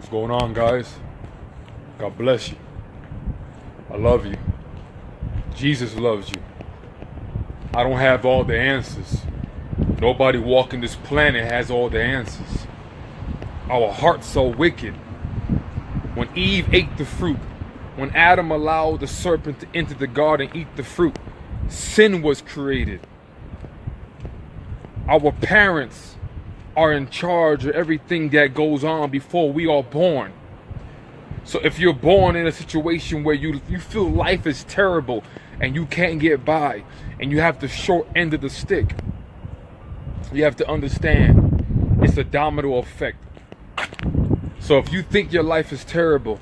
What's going on, guys? God bless you. I love you. Jesus loves you. I don't have all the answers. Nobody walking this planet has all the answers. Our hearts are wicked. When Eve ate the fruit, when Adam allowed the serpent to enter the garden and eat the fruit, sin was created. Our parents are in charge of everything that goes on before we are born. So if you're born in a situation where you feel life is terrible and you can't get by and you have the short end of the stick, you have to understand it's a domino effect. So if you think your life is terrible,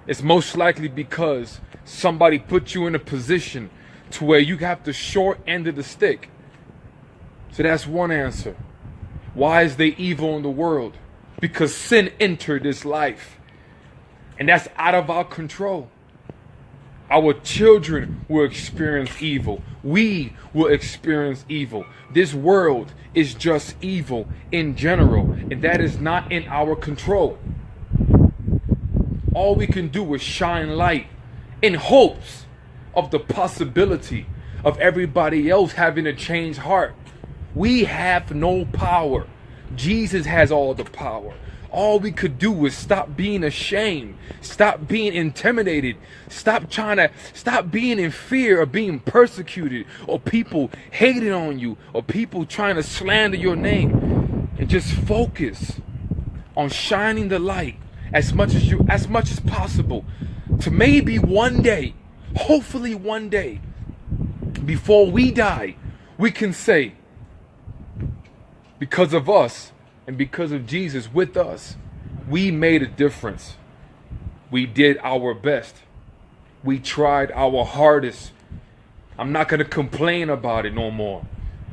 it's most likely because somebody put you in a position to where you have the short end of the stick. So that's one answer. Why is there evil in the world? Because sin entered this life. And that's out of our control. Our children will experience evil. We will experience evil. This world is just evil in general. And that is not in our control. All we can do is shine light in hopes of the possibility of everybody else having a changed heart. We have no power. Jesus has all the power. All we could do is stop being ashamed, stop being intimidated, stop being in fear of being persecuted or people hating on you or people trying to slander your name, and just focus on shining the light as much as possible to maybe one day, hopefully one day, before we die, we can say, because of us and because of Jesus with us, we made a difference. We did our best. We tried our hardest. I'm not going to complain about it no more.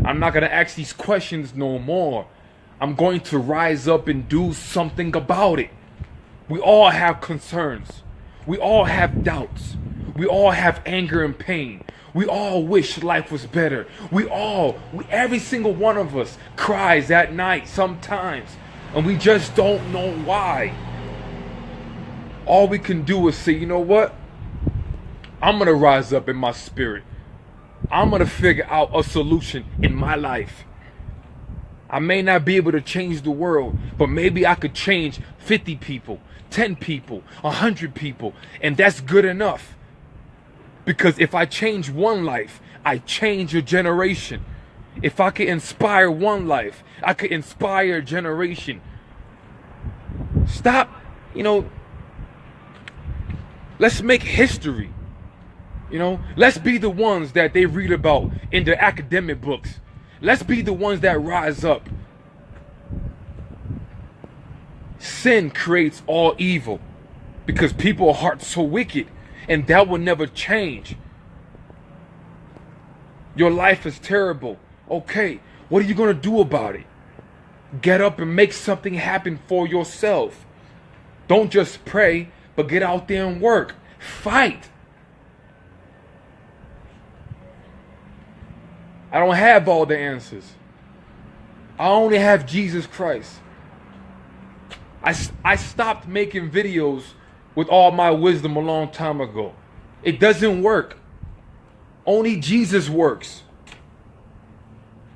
I'm not going to ask these questions no more. I'm going to rise up and do something about it. We all have concerns. We all have doubts. We all have anger and pain. We all wish life was better. Every single one of us cries at night sometimes, and we just don't know why. All we can do is say, you know what? I'm going to rise up in my spirit. I'm going to figure out a solution in my life. I may not be able to change the world, but maybe I could change 50 people, 10 people, 100 people, and that's good enough. Because if I change one life, I change a generation. If I could inspire one life, I could inspire a generation. Stop, let's make history. Let's be the ones that they read about in their academic books. Let's be the ones that rise up. Sin creates all evil because people's hearts so wicked. And that will never change. Your life is terrible. Okay, what are you going to do about it? Get up and make something happen for yourself. Don't just pray, but get out there and work. Fight. I don't have all the answers. I only have Jesus Christ. I stopped making videos with all my wisdom a long time ago. It doesn't work. Only Jesus works.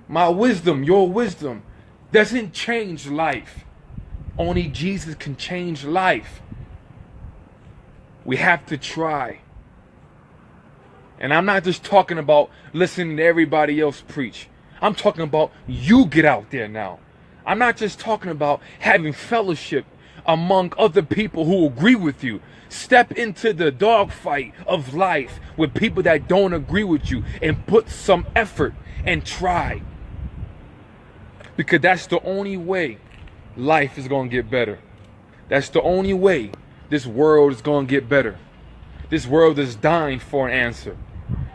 My wisdom, your wisdom, doesn't change life. Only Jesus can change life. We have to try. And I'm not just talking about listening to everybody else preach. I'm talking about you get out there now. I'm not just talking about having fellowship among other people who agree with you. Step into the dogfight of life with people that don't agree with you and put some effort and try. Because that's the only way life is going to get better. That's the only way this world is going to get better. This world is dying for an answer.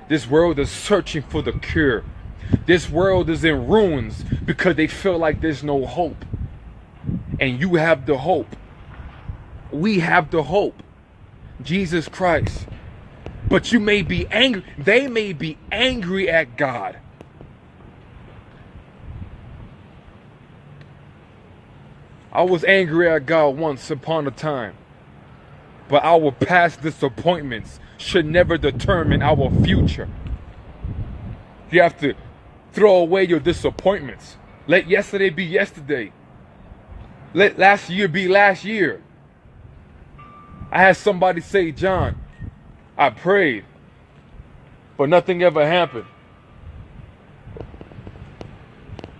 This world is searching for the cure. This world is in ruins because they feel like there's no hope. And you have the hope. We have the hope. Jesus Christ. But you may be angry. They may be angry at God. I was angry at God once upon a time, but our past disappointments should never determine our future. You have to throw away your disappointments. Let yesterday be yesterday. Let last year be last year. I had somebody say, John, I prayed, but nothing ever happened.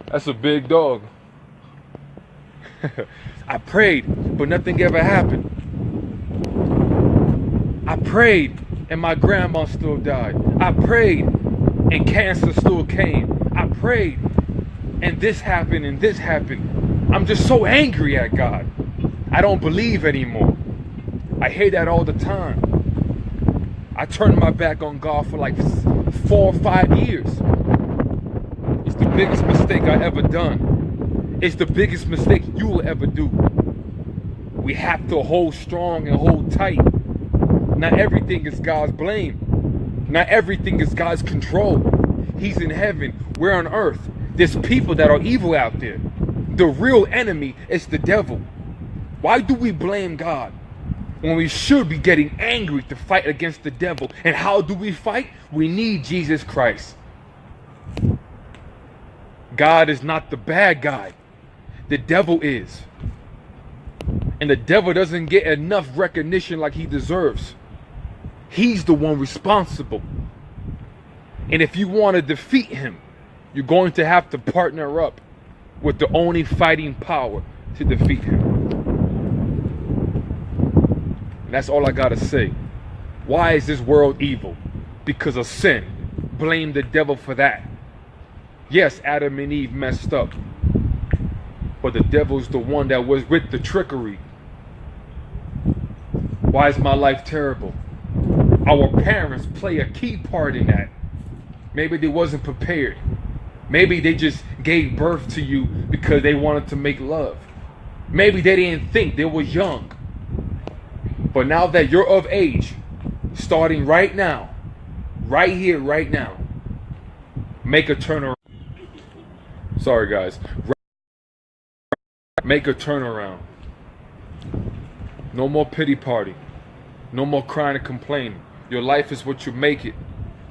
That's a big dog. I prayed, but nothing ever happened. I prayed, and my grandma still died. I prayed, and cancer still came. I prayed, and this happened, and this happened. I'm just so angry at God. I don't believe anymore. I hear that all the time. I turned my back on God for like 4 or 5 years. It's the biggest mistake I ever done. It's the biggest mistake you will ever do. We have to hold strong and hold tight. Not everything is God's blame. Not everything is God's control. He's in heaven. We're on earth. There's people that are evil out there. The real enemy is the devil. Why do we blame God when we should be getting angry to fight against the devil? And how do we fight? We need Jesus Christ. God is not the bad guy. The devil is. And the devil doesn't get enough recognition like he deserves. He's the one responsible. And if you want to defeat him, you're going to have to partner up with the only fighting power to defeat him. And that's all I gotta say. Why is this world evil? Because of sin. Blame the devil for that. Yes, Adam and Eve messed up, but the devil's the one that was with the trickery. Why is my life terrible? Our parents play a key part in that. Maybe they wasn't prepared. Maybe they just gave birth to you because they wanted to make love. Maybe they didn't think, they were young. But now that you're of age, starting right now, right here, right now, make a turnaround. Sorry guys. Make a turnaround. No more pity party. No more crying and complaining. Your life is what you make it.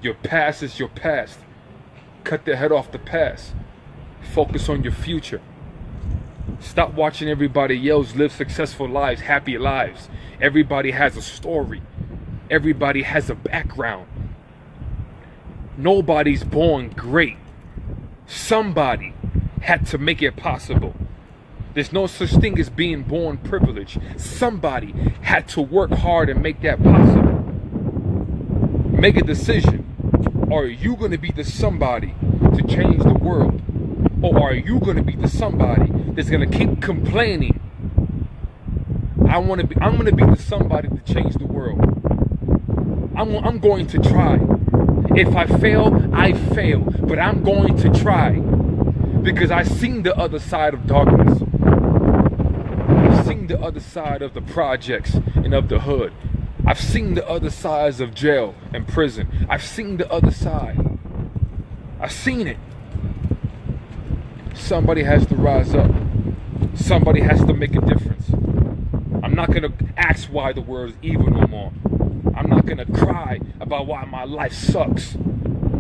Your past is your past. Cut the head off the past. Focus on your future. Stop watching everybody else live successful lives, happy lives. Everybody has a story. Everybody has a background. Nobody's born great. Somebody had to make it possible. There's no such thing as being born privileged. Somebody had to work hard and make that possible. Make a decision. Are you going to be the somebody to change the world? Or are you going to be the somebody that's going to keep complaining? I'm going to be the somebody to change the world. I'm going to try. If I fail, I fail. But I'm going to try. Because I've seen the other side of darkness. I've seen the other side of the projects and of the hood. I've seen the other sides of jail and prison. I've seen the other side. I've seen it. Somebody has to rise up. Somebody has to make a difference. I'm not going to ask why the world is evil no more. I'm not going to cry about why my life sucks.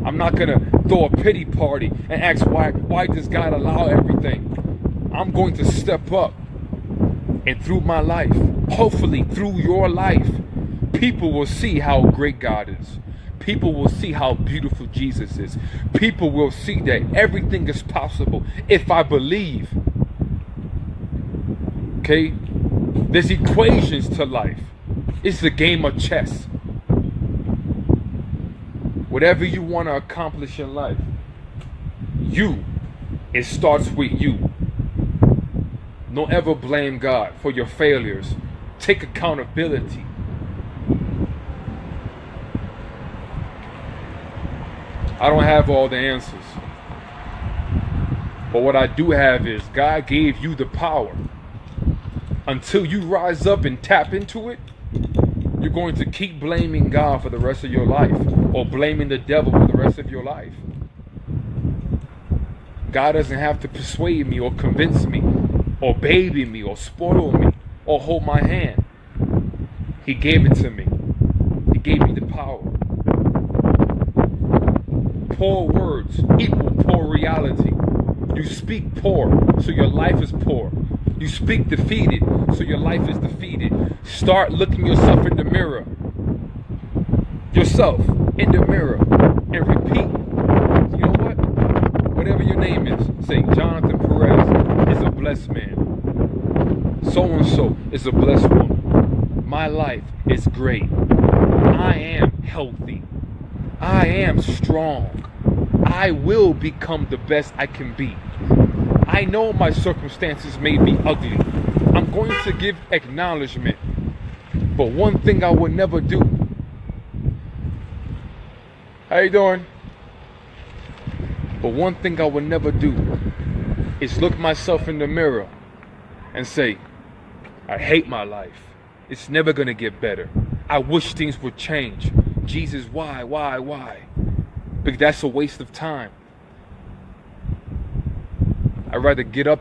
I'm not going to throw a pity party and ask why does God allow everything. I'm going to step up. And through my life, hopefully through your life, people will see how great God is. People will see how beautiful Jesus is. People will see that everything is possible if I believe. Okay? There's equations to life. It's a game of chess. Whatever you want to accomplish in life, it starts with you. Don't ever blame God for your failures. Take accountability. I don't have all the answers. But what I do have is God gave you the power. Until you rise up and tap into it, you're going to keep blaming God for the rest of your life, or blaming the devil for the rest of your life. God doesn't have to persuade me or convince me. or baby me or spoil me or hold my hand. He gave it to me. He gave me the power. Poor words equal poor reality. You speak poor, so your life is poor. You speak defeated, so your life is defeated. Start looking yourself in the mirror. Yourself in the mirror and repeat. You know what? Whatever your name is, say Jonathan Perez is a blessed man. So-and-so is a blessed woman. My life is great. I am healthy. I am strong. I will become the best I can be. I know my circumstances may be ugly. I'm going to give acknowledgement. But one thing I would never do. How you doing? But one thing I would never do is look myself in the mirror and say, I hate my life. It's never going to get better. I wish things would change. Jesus, why? Because that's a waste of time. I'd rather get up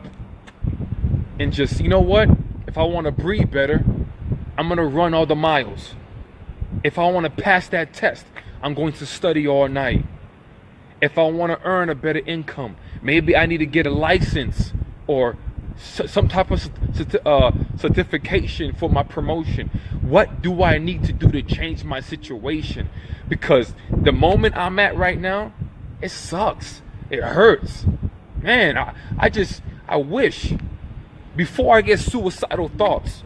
and just, you know what? If I want to breathe better, I'm going to run all the miles. If I want to pass that test, I'm going to study all night. If I want to earn a better income, maybe I need to get a license or some type of certification for my promotion. What do I need to do to change my situation? Because the moment I'm at right now, it sucks. It hurts. Man, I wish before I get suicidal thoughts,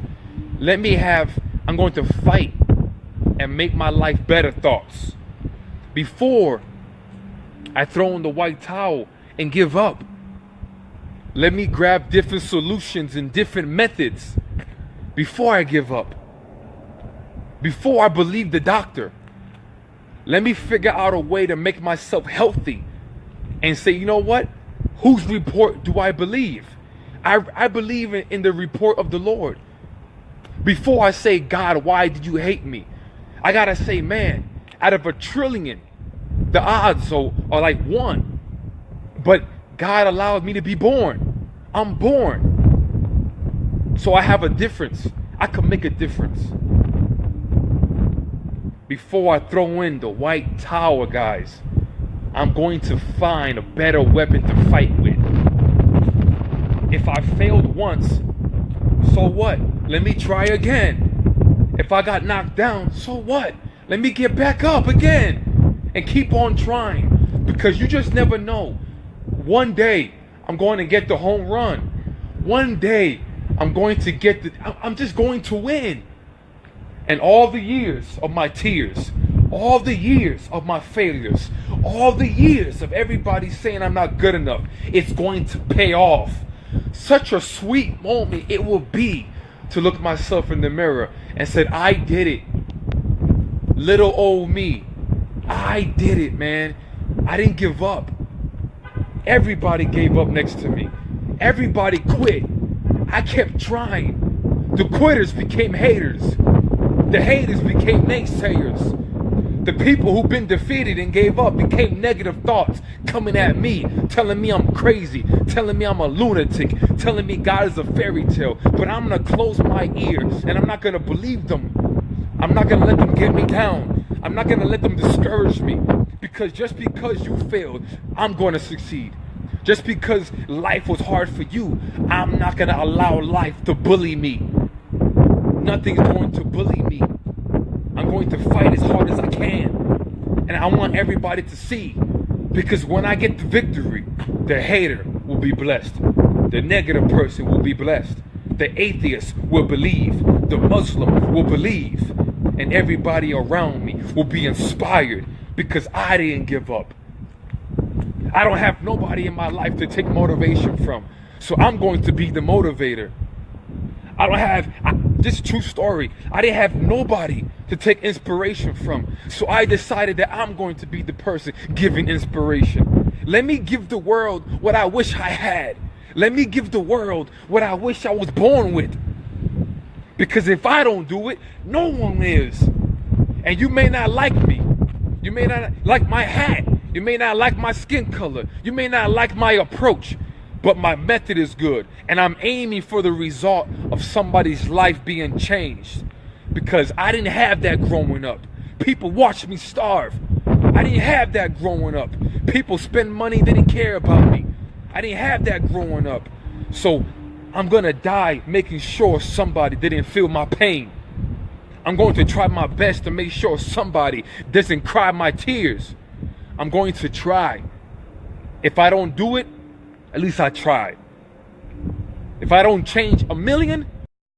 I'm going to fight and make my life better thoughts. Before I throw in the white towel and give up, let me grab different solutions and different methods before I give up. Before I believe the doctor, let me figure out a way to make myself healthy and say, you know what? Whose report do I believe? I believe in the report of the Lord. Before I say, God, why did you hate me? I gotta say, man, out of 1 trillion, the odds are like 1. But God allowed me to be born. I'm born. So I have a difference. I can make a difference. Before I throw in the white towel, guys, I'm going to find a better weapon to fight with. If I failed once, so what? Let me try again. If I got knocked down, so what? Let me get back up again and keep on trying, because you just never know. One day I'm going to get the home run. One day I'm just going to win. And all the years of my tears, all the years of my failures, all the years of everybody saying I'm not good enough, it's going to pay off. Such a sweet moment it will be to look myself in the mirror and say, I did it. Little old me. I did it, man. I didn't give up. Everybody gave up next to me. Everybody quit. I kept trying. The quitters became haters. The haters became naysayers. The people who've been defeated and gave up became negative thoughts coming at me, telling me I'm crazy, telling me I'm a lunatic, telling me God is a fairy tale. But I'm going to close my ear and I'm not going to believe them. I'm not going to let them get me down. I'm not going to let them discourage me. Because just because you failed, I'm going to succeed. Just because life was hard for you, I'm not going to allow life to bully me. Nothing's going to bully me. I'm going to fight as hard as I can. And I want everybody to see. Because when I get the victory, the hater will be blessed. The negative person will be blessed. The atheist will believe. The Muslim will believe. And everybody around me will be inspired because I didn't give up. I don't have nobody in my life to take motivation from. So I'm going to be the motivator. This true story. I didn't have nobody to take inspiration from. So I decided that I'm going to be the person giving inspiration. Let me give the world what I wish I had. Let me give the world what I wish I was born with. Because if I don't do it, no one is. And you may not like me. You may not like my hat. You may not like my skin color. You may not like my approach. but my method is good. And I'm aiming for the result of somebody's life being changed. Because I didn't have that growing up. People watched me starve. I didn't have that growing up. People spend money, they didn't care about me. I didn't have that growing up. So I'm going to die making sure somebody didn't feel my pain. I'm going to try my best to make sure somebody doesn't cry my tears. I'm going to try. If I don't do it, at least I tried. If I don't change a million,